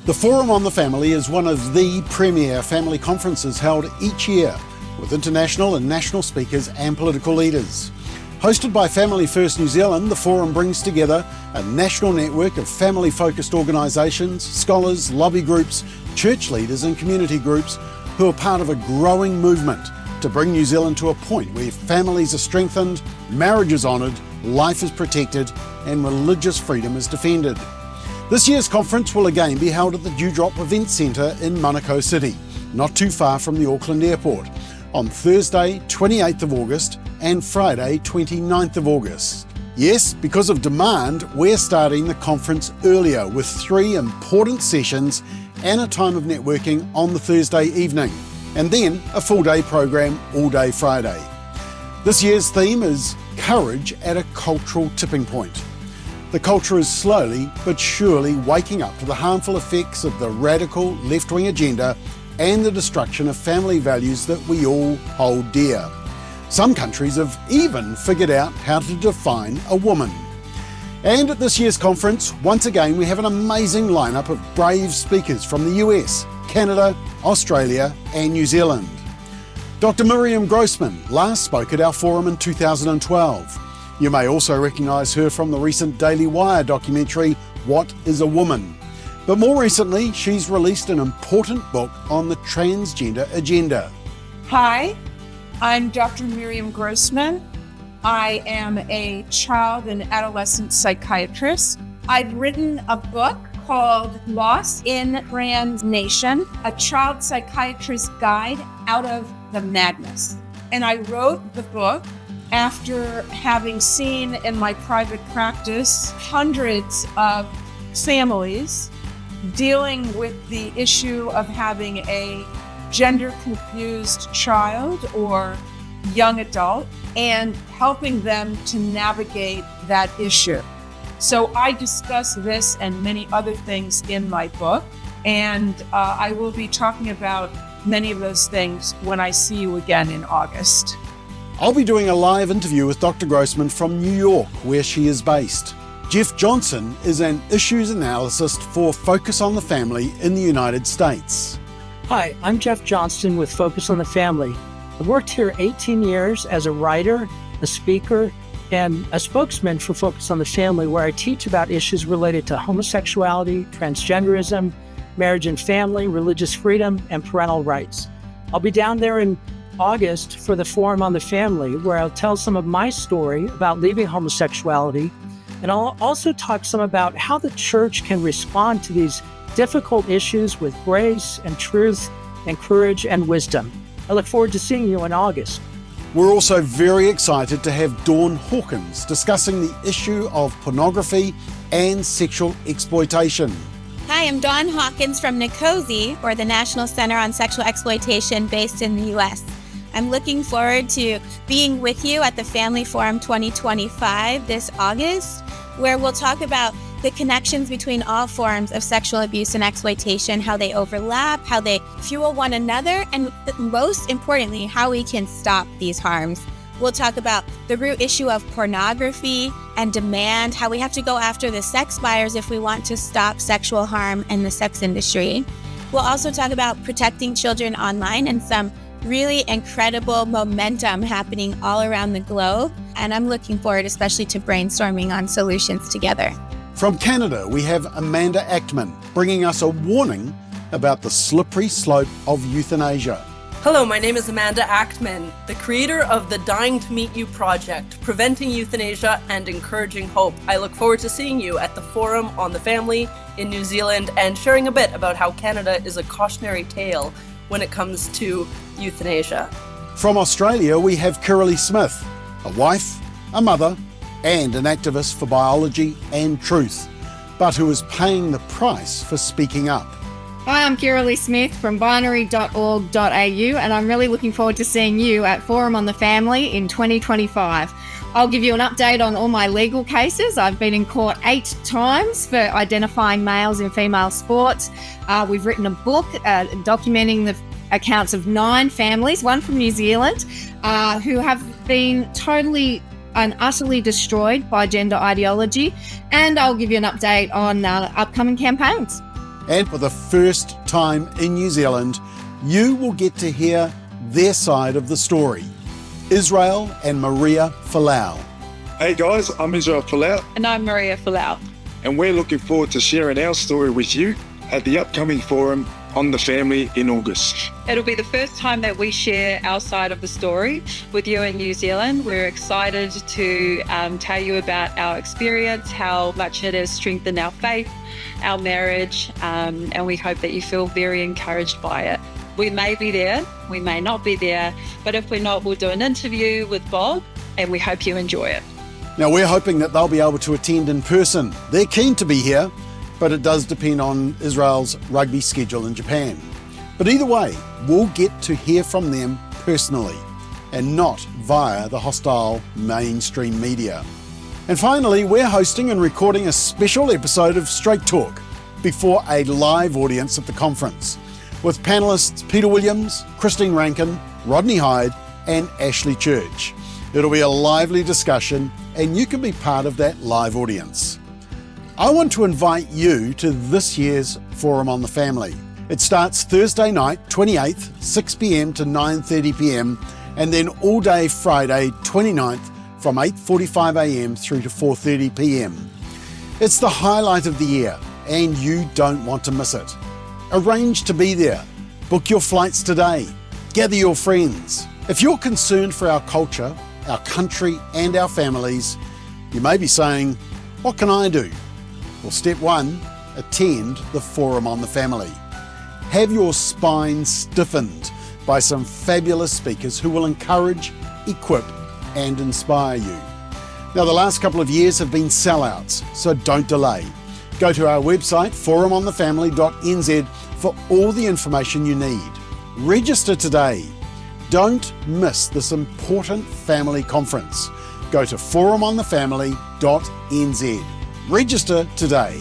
The Forum on the Family is one of the premier family conferences held each year with international and national speakers and political leaders. Hosted by Family First New Zealand, the Forum brings together a national network of family-focused organisations, scholars, lobby groups, church leaders and community groups who are part of a growing movement to bring New Zealand to a point where families are strengthened, marriage is honoured, life is protected and religious freedom is defended. This year's conference will again be held at the Dewdrop Event Centre in Manukau City, not too far from the Auckland airport, on Thursday 28th of August and Friday 29th of August. Yes, because of demand, we're starting the conference earlier with 3 important sessions and a time of networking on the Thursday evening, and then a full-day program all day Friday. This year's theme is Courage at a Cultural Tipping Point. The culture is slowly but surely waking up to the harmful effects of the radical left-wing agenda and the destruction of family values that we all hold dear. Some countries have even figured out how to define a woman. And at this year's conference, once again, we have an amazing lineup of brave speakers from the US, Canada, Australia and New Zealand. Dr. Miriam Grossman last spoke at our forum in 2012. You may also recognise her from the recent Daily Wire documentary, What is a Woman? But more recently, she's released an important book on the transgender agenda. Hi, I'm Dr. Miriam Grossman. I am a child and adolescent psychiatrist. I've written a book called Lost in Trans Nation, a child psychiatrist's guide out of the madness. And I wrote the book after having seen in my private practice hundreds of families dealing with the issue of having a gender-confused child or young adult and helping them to navigate that issue. So I discuss this and many other things in my book, and I will be talking about many of those things when I see you again in August. I'll be doing a live interview with Dr. Grossman from New York, where she is based. Jeff Johnson is an issues analyst for Focus on the Family in the United States. Hi, I'm Jeff Johnston with Focus on the Family. I've worked here 18 years as a writer, a speaker, and a spokesman for Focus on the Family, where I teach about issues related to homosexuality, transgenderism, marriage and family, religious freedom, and parental rights. I'll be down there in August for the Forum on the Family, where I'll tell some of my story about leaving homosexuality, and I'll also talk some about how the church can respond to these difficult issues with grace and truth and courage and wisdom. I look forward to seeing you in August. We're also very excited to have Dawn Hawkins discussing the issue of pornography and sexual exploitation. Hi, I'm Dawn Hawkins from NCOSE, or the National Center on Sexual Exploitation, based in the U.S. I'm looking forward to being with you at the Family Forum 2025 this August, where we'll talk about the connections between all forms of sexual abuse and exploitation, how they overlap, how they fuel one another, and most importantly, how we can stop these harms. We'll talk about the root issue of pornography and demand, how we have to go after the sex buyers if we want to stop sexual harm in the sex industry. We'll also talk about protecting children online and some really incredible momentum happening all around the globe. And I'm looking forward especially to brainstorming on solutions together. From Canada, we have Amanda Achtman bringing us a warning about the slippery slope of euthanasia. Hello, my name is Amanda Achtman, the creator of the Dying to Meet You project, preventing euthanasia and encouraging hope. I look forward to seeing you at the Forum on the Family in New Zealand and sharing a bit about how Canada is a cautionary tale when it comes to euthanasia. From Australia, we have Kirralie Smith, a wife, a mother, and an activist for biology and truth, but who is paying the price for speaking up. Hi, I'm Kirralie Smith from binary.org.au, and I'm really looking forward to seeing you at Forum on the Family in 2025. I'll give you an update on all my legal cases. I've been in court 8 times for identifying males in female sports. We've written a book documenting the accounts of 9 families, one from New Zealand, who have been totally and utterly destroyed by gender ideology. And I'll give you an update on upcoming campaigns. And for the first time in New Zealand, you will get to hear their side of the story. Israel and Maria Folau. Hey guys, I'm Israel Folau. And I'm Maria Folau. And we're looking forward to sharing our story with you at the upcoming Forum on the Family in August. It'll be the first time that we share our side of the story with you in New Zealand. We're excited to tell you about our experience, how much it has strengthened our faith, our marriage, and we hope that you feel very encouraged by it. We may be there, we may not be there, but if we're not, we'll do an interview with Bob, and we hope you enjoy it. Now, we're hoping that they'll be able to attend in person. They're keen to be here, but it does depend on Israel's rugby schedule in Japan. But either way, we'll get to hear from them personally and not via the hostile mainstream media. And finally, we're hosting and recording a special episode of Straight Talk before a live audience at the conference with panellists Peter Williams, Christine Rankin, Rodney Hyde and Ashley Church. It'll be a lively discussion and you can be part of that live audience. I want to invite you to this year's Forum on the Family. It starts Thursday night, 28th, 6 p.m. to 9:30 p.m. and then all day Friday, 29th from 8:45 a.m. through to 4:30 p.m. It's the highlight of the year and you don't want to miss it. Arrange to be there. Book your flights today. Gather your friends. If you're concerned for our culture, our country and our families, you may be saying, what can I do? Well, step one, attend the Forum on the Family. Have your spine stiffened by some fabulous speakers who will encourage, equip and inspire you. Now, the last couple of years have been sellouts, so don't delay. Go to our website, forumonthefamily.nz, for all the information you need. Register today. Don't miss this important family conference. Go to forumonthefamily.nz. Register today.